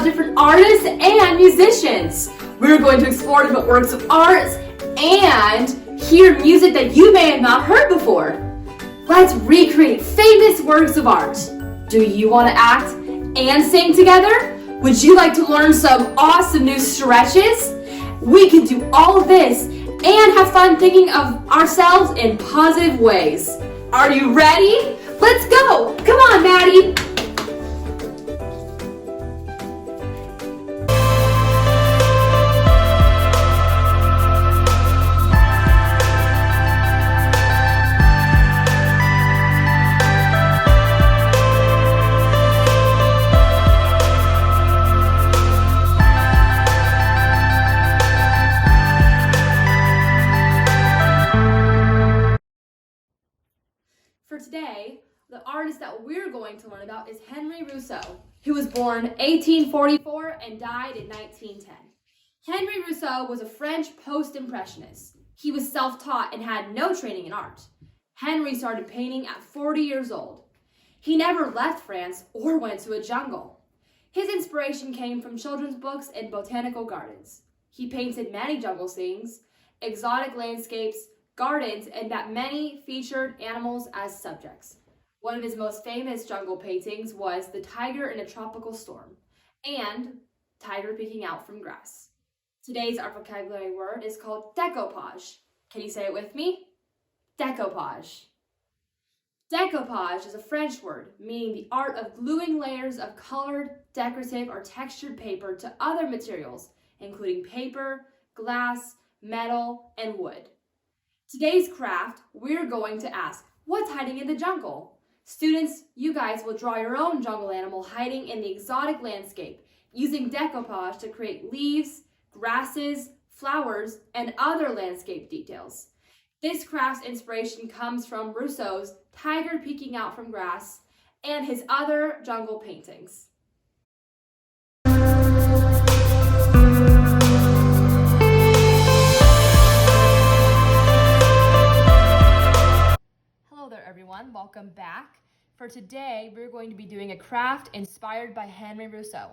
about different artists and musicians. We're going to explore different works of art and hear music that you may have not heard before. Let's recreate famous works of art. Do you want to act and sing together? Would you like to learn some awesome new stretches? We can do all of this and have fun thinking of ourselves in positive ways. Are you ready? Let's go! Come on, Maddie! For today, the artist that we're going to learn about is Henri Rousseau, who was born 1844 and died in 1910. Henri Rousseau was a French post-impressionist. He was self-taught and had no training in art. Henri started painting at 40 years old. He never left France or went to a jungle. His inspiration came from children's books and botanical gardens. He painted many jungle scenes, exotic landscapes, gardens, and that many featured animals as subjects. One of his most famous jungle paintings was The Tiger in a Tropical Storm and Tiger Peeking Out from Grass. Today's art vocabulary word is called decoupage. Can you say it with me? Decoupage. Decoupage is a French word meaning the art of gluing layers of colored, decorative, or textured paper to other materials, including paper, glass, metal, and wood. Today's craft, we're going to ask, what's hiding in the jungle? Students, you guys will draw your own jungle animal hiding in the exotic landscape, using decoupage to create leaves, grasses, flowers, and other landscape details. This craft's inspiration comes from Rousseau's Tiger Peeking Out from Grass and his other jungle paintings. Hello there everyone, welcome back. For today, we're going to be doing a craft inspired by Henri Rousseau.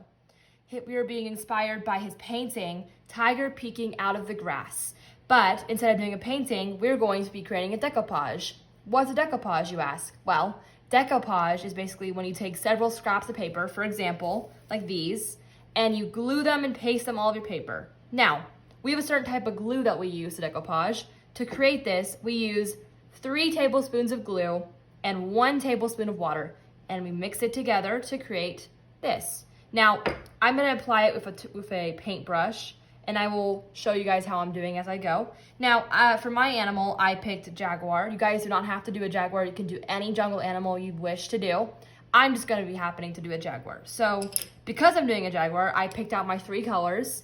We are being inspired by his painting, Tiger Peeking Out of the Grass. But instead of doing a painting, we're going to be creating a decoupage. What's a decoupage, you ask? Well, decoupage is basically when you take several scraps of paper, for example, like these, and you glue them and paste them all over your paper. Now, we have a certain type of glue that we use to decoupage. To create this, we use 3 tablespoons of glue and 1 tablespoon of water, and we mix it together to create this. Now, I'm gonna apply it with a paintbrush, and I will show you guys how I'm doing as I go. Now, for my animal, I picked jaguar. You guys do not have to do a jaguar. You can do any jungle animal you wish to do. I'm just gonna be happening to do a jaguar. So, because I'm doing a jaguar, I picked out my 3 colors,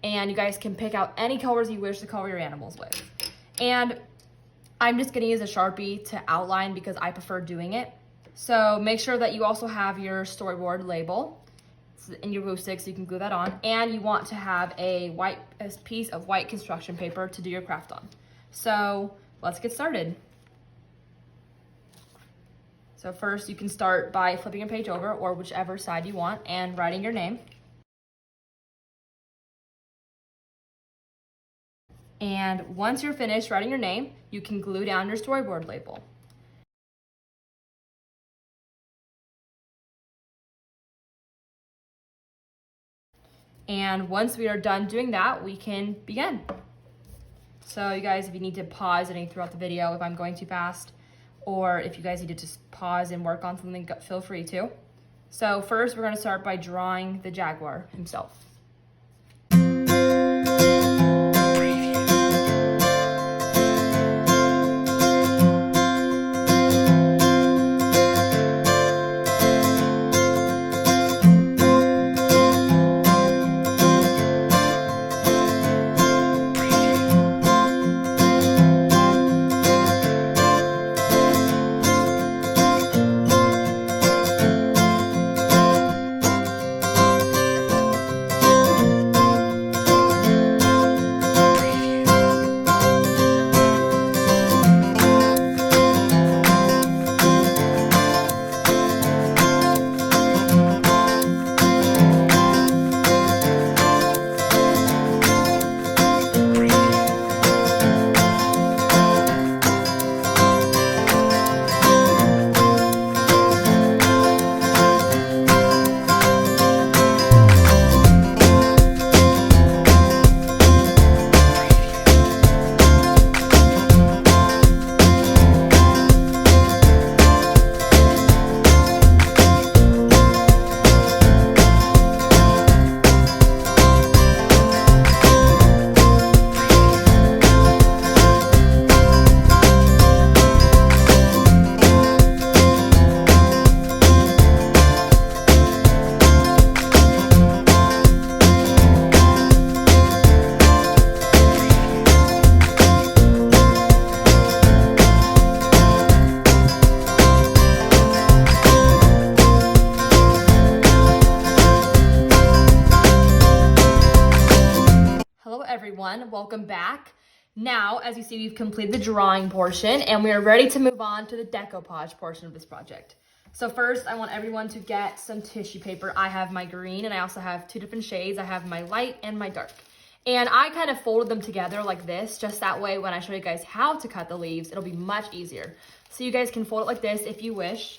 and you guys can pick out any colors you wish to color your animals with. And I'm just gonna use a Sharpie to outline because I prefer doing it. So make sure that you also have your storyboard label in your glue stick so you can glue that on. And you want to have a piece of white construction paper to do your craft on. So let's get started. So first you can start by flipping a page over or whichever side you want and writing your name. And once you're finished writing your name, you can glue down your storyboard label. And once we are done doing that, we can begin. So you guys, if you need to pause any throughout the video, if I'm going too fast, or if you guys need to just pause and work on something, feel free to. So first, we're gonna start by drawing the jaguar himself. everyone, welcome back. Now, as you see, we've completed the drawing portion and we are ready to move on to the decoupage portion of this project. So first, I want everyone to get some tissue paper. I have my green and I also have two different shades. I have my light and my dark. And I kind of folded them together like this, just that way when I show you guys how to cut the leaves, it'll be much easier. So you guys can fold it like this if you wish.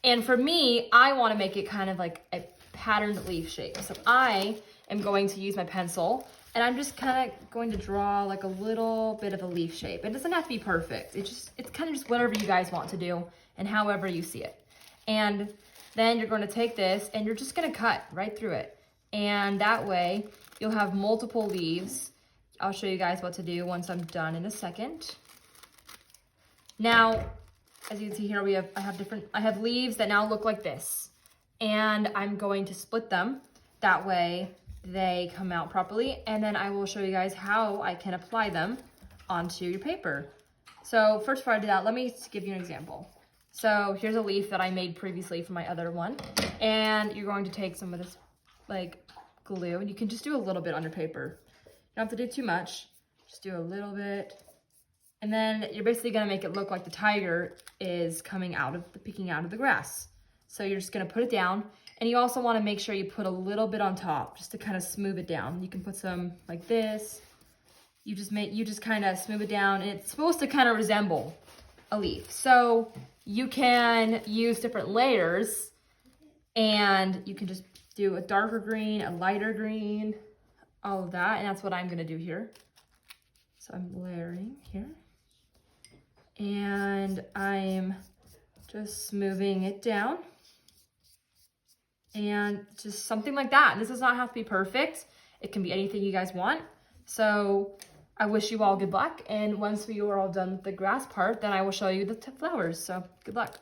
And for me, I want to make it kind of like a patterned leaf shape. So I am going to use my pencil and I'm just kind of going to draw like a little bit of a leaf shape. It doesn't have to be perfect. It's kind of just whatever you guys want to do and however you see it. And then you're going to take this and you're just going to cut right through it. And that way you'll have multiple leaves. I'll show you guys what to do once I'm done in a second. Now, as you can see here, I have leaves that now look like this. And I'm going to split them. That way they come out properly. And then I will show you guys how I can apply them onto your paper. So first before I do that, let me give you an example. So here's a leaf that I made previously for my other one. And you're going to take some of this like glue and you can just do a little bit on your paper. You don't have to do too much, just do a little bit. And then you're basically gonna make it look like the tiger is peeking out of the grass. So you're just gonna put it down. And you also wanna make sure you put a little bit on top just to kind of smooth it down. You can put some like this. You just kind of smooth it down and it's supposed to kind of resemble a leaf. So you can use different layers and you can just do a darker green, a lighter green, all of that. And that's what I'm gonna do here. So I'm layering here. And I'm just smoothing it down. And just something like that. This does not have to be perfect. It can be anything you guys want. So I wish you all good luck. And once we are all done with the grass part, then I will show you the flowers. So good luck.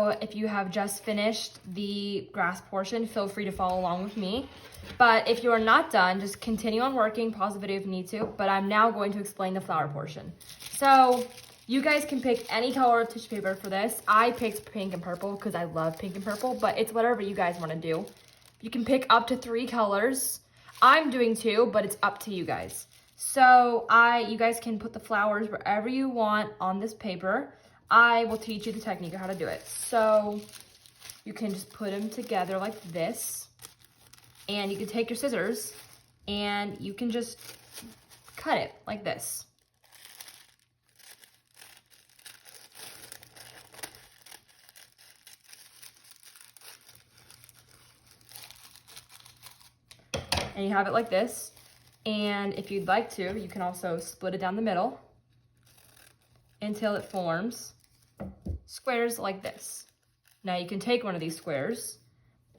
know if you have just finished the grass portion, feel free to follow along with me. But if you are not done, just continue on working, pause the video if you need to, but I'm now going to explain the flower portion. So you guys can pick any color of tissue paper for this. I picked pink and purple because I love pink and purple, but it's whatever you guys want to do. You can pick up to 3 colors. I'm doing 2, but it's up to you guys. So you guys can put the flowers wherever you want on this paper. I will teach you the technique of how to do it. So you can just put them together like this. And you can take your scissors and you can just cut it like this. And you have it like this. And if you'd like to, you can also split it down the middle until it forms squares like this. Now you can take one of these squares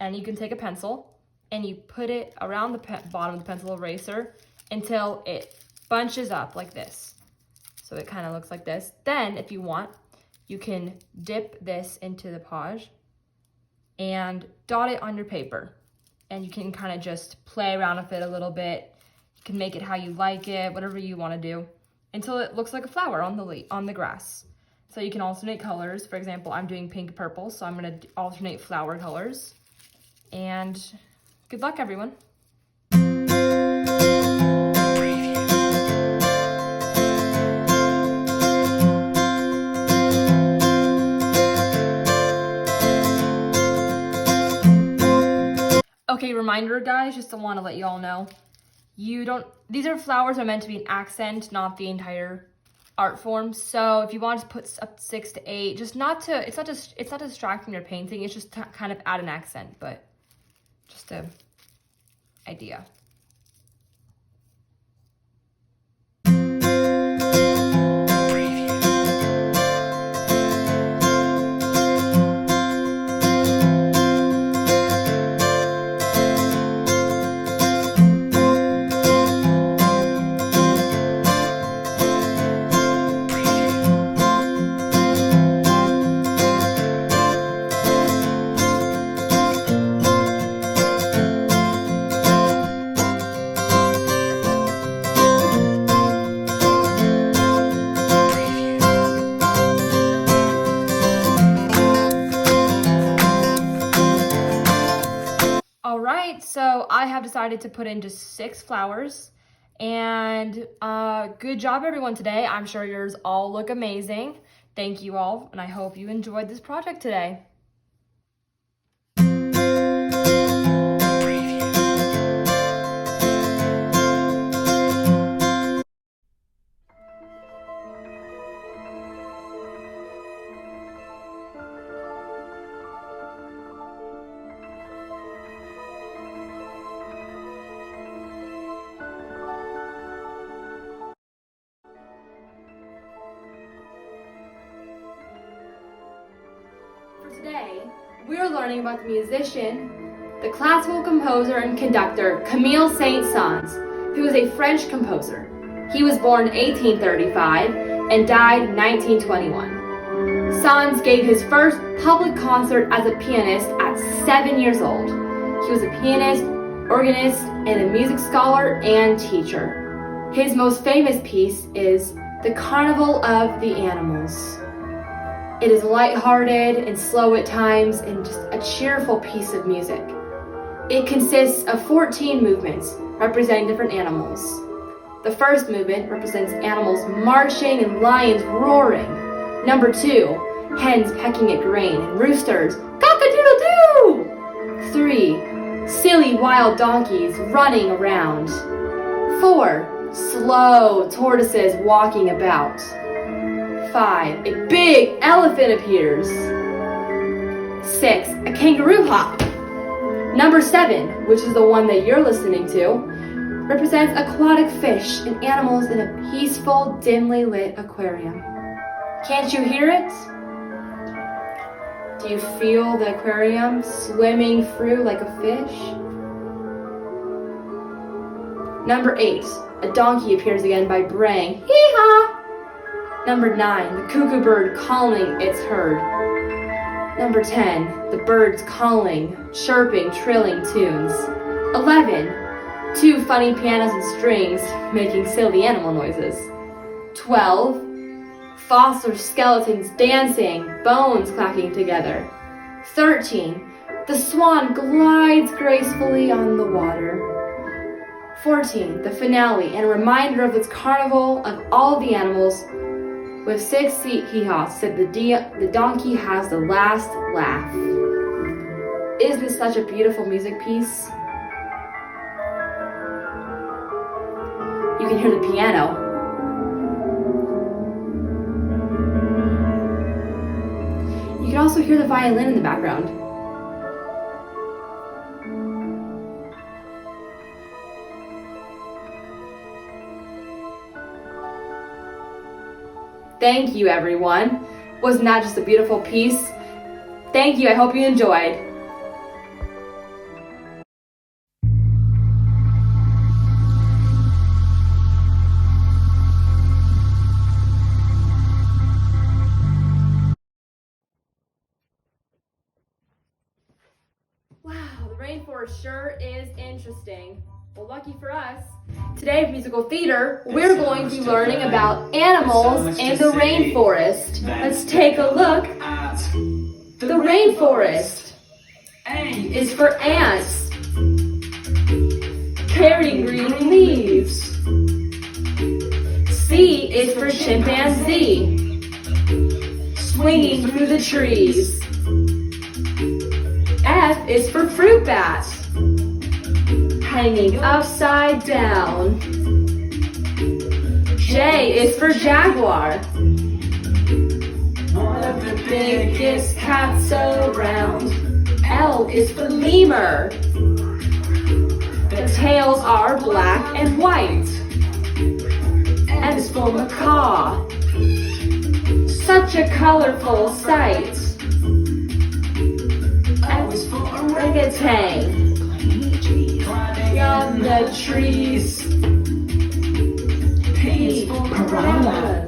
and you can take a pencil and you put it around the bottom of the pencil eraser until it bunches up like this. So it kind of looks like this. Then if you want, you can dip this into the Page and dot it on your paper. And you can kind of just play around with it a little bit. You can make it how you like it, whatever you want to do, until it looks like a flower on the grass. So you can alternate colors. For example, I'm doing pink and purple, so I'm going to alternate flower colors. And good luck, everyone. Okay, reminder guys, just want to let you all know, these are flowers are meant to be an accent, not the entire art form. So if you want to put up 6 to 8, it's not distracting your painting, it's just to kind of add an accent, but just an idea. All right, so I have decided to put in just 6 flowers, and good job everyone today. I'm sure yours all look amazing. Thank you all, and I hope you enjoyed this project today. Today, we're learning about the musician, the classical composer and conductor Camille Saint-Saëns, who is a French composer. He was born in 1835 and died in 1921. Saëns gave his first public concert as a pianist at 7 years old. He was a pianist, organist, and a music scholar and teacher. His most famous piece is The Carnival of the Animals. It is lighthearted and slow at times and just a cheerful piece of music. It consists of 14 movements representing different animals. The first movement represents animals marching and lions roaring. Number 2, hens pecking at grain and roosters cock-a-doodle-doo! 3, silly wild donkeys running around. 4, slow tortoises walking about. 5, a big elephant appears. 6, a kangaroo hop. Number 7, which is the one that you're listening to, represents aquatic fish and animals in a peaceful, dimly lit aquarium. Can't you hear it? Do you feel the aquarium swimming through like a fish? Number 8, a donkey appears again by braying, hee-haw! Number 9, the cuckoo bird calling its herd. Number 10, the birds calling, chirping, trilling tunes. 11, two funny pianos and strings making silly animal noises. 12, fossil skeletons dancing, bones clacking together. 13, the swan glides gracefully on the water. 14, the finale, and a reminder of its carnival of all the animals with 6 hee-haws, said the donkey has the last laugh. Isn't this such a beautiful music piece? You can hear the piano. You can also hear the violin in the background. Thank you, everyone. Wasn't that just a beautiful piece? Thank you, I hope you enjoyed. Wow, the rainforest sure is interesting. Well, lucky for us, today at Musical Theater, we're going to be learning about animals in the rainforest. Let's take a look at the rainforest. A is for ants, carrying green leaves. C is for chimpanzee, swinging through the trees. F is for fruit bat, hanging upside down. J is for jaguar, one of the biggest cats around. L is for lemur, the tails are black and white. M is for macaw, such a colorful sight. O is for orangutan, on the trees. P is for piranha,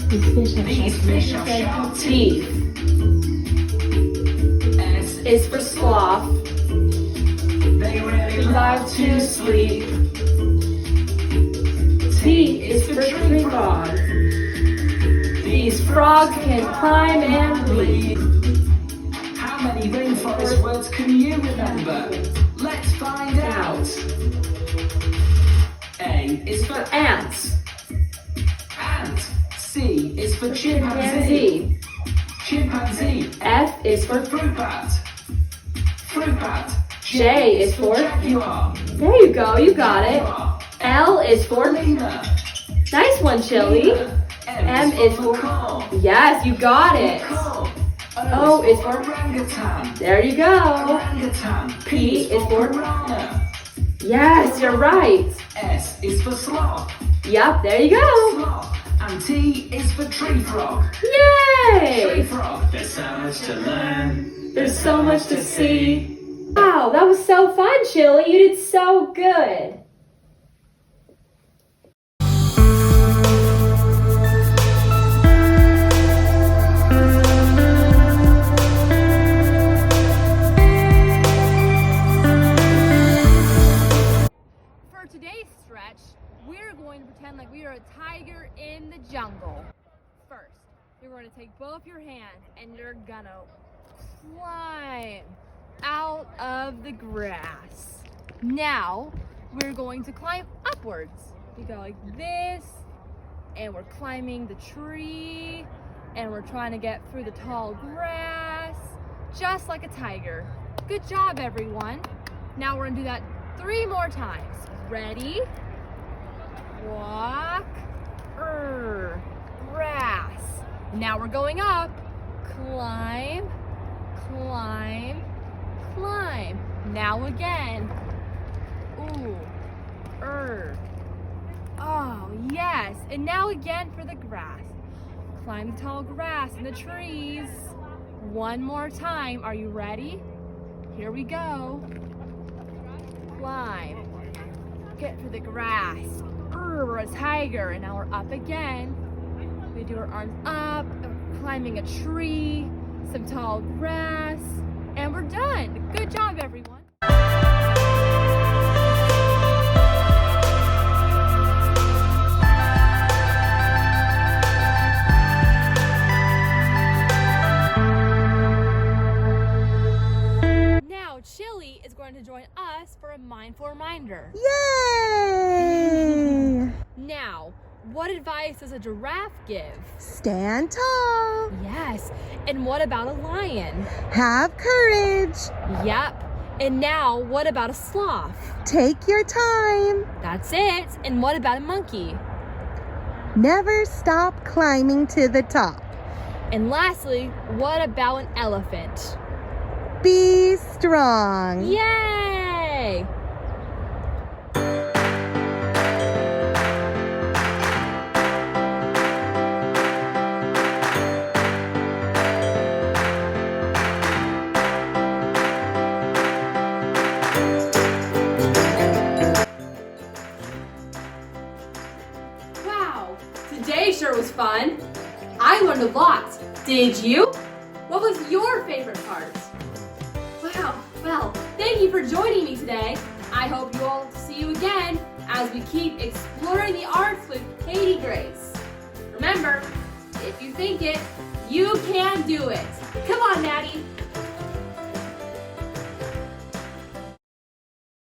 these fish have sharp teeth. S is for sloth, they really love to sleep. T is for tree frog, these frogs can climb and leap. How many rainforest words can you remember? Let's find out. A is for ants. Ant. C is for chimpanzee. Chimpanzee. F is for fruit bat. Fruit bat. J is for jaguar. There you go, you got it. L is for lemur. Nice one, Chili. M is for macaw. Yes, you got it. O is for orangutan. There you go. Orangutan. P is for piranha. Yes, you're right. S is for sloth. Yep, there you go. Sloth. And T is for tree frog. Yay! Tree frog. There's so much to learn. There's so much to see. Wow, that was so fun, Chili. You did so good. Today's stretch, we're going to pretend like we are a tiger in the jungle. First, you're going to take both your hands and you're gonna climb out of the grass. Now, we're going to climb upwards. We go like this, and we're climbing the tree, and we're trying to get through the tall grass, just like a tiger. Good job, everyone. Now we're gonna do that 3 more times. Ready? Walk, grass. Now we're going up. Climb, climb, climb. Now again. Ooh, Oh, yes. And now again for the grass. Climb the tall grass and the trees. 1 more time. Are you ready? Here we go. Climb. Get through the grass. We're a tiger, and now we're up again. We do our arms up, climbing a tree, some tall grass, and we're done. Good job, everyone. Now, Chili is going to join us for a mindful reminder. Yay! Now, what advice does a giraffe give? Stand tall. Yes. And what about a lion? Have courage. Yep. And now, what about a sloth? Take your time. That's it. And what about a monkey? Never stop climbing to the top. And lastly, what about an elephant? Be strong. Yay! Wow, today sure was fun. I learned a lot. Did you? What was your favorite part? Wow, well, thank you for joining me today. I hope you all see you again as we keep exploring the arts with Katie Grace. Remember, if you think it, you can do it. Come on, Maddie.